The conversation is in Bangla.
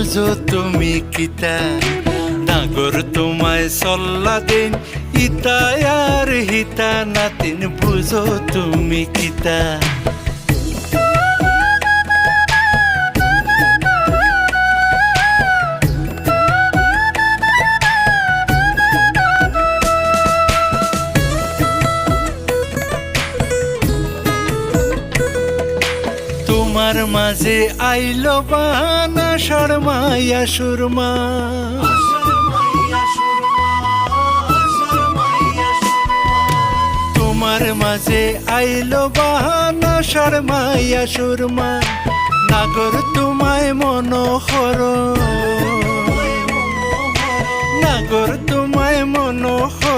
বুঝো তুমি কিতা নাগর তোমায় সল্লা দিন ইতা আর হিতা নাতিন বুঝো তুমি কিতা তোমার মাঝে আইলো বাহানা শর্মাইয়া সুরমা তোমার মাঝে আইলো বাহানা শর্মাইয়া সুরমা নাগর তোমায় মনোহর নাগর তোমায় মনোহর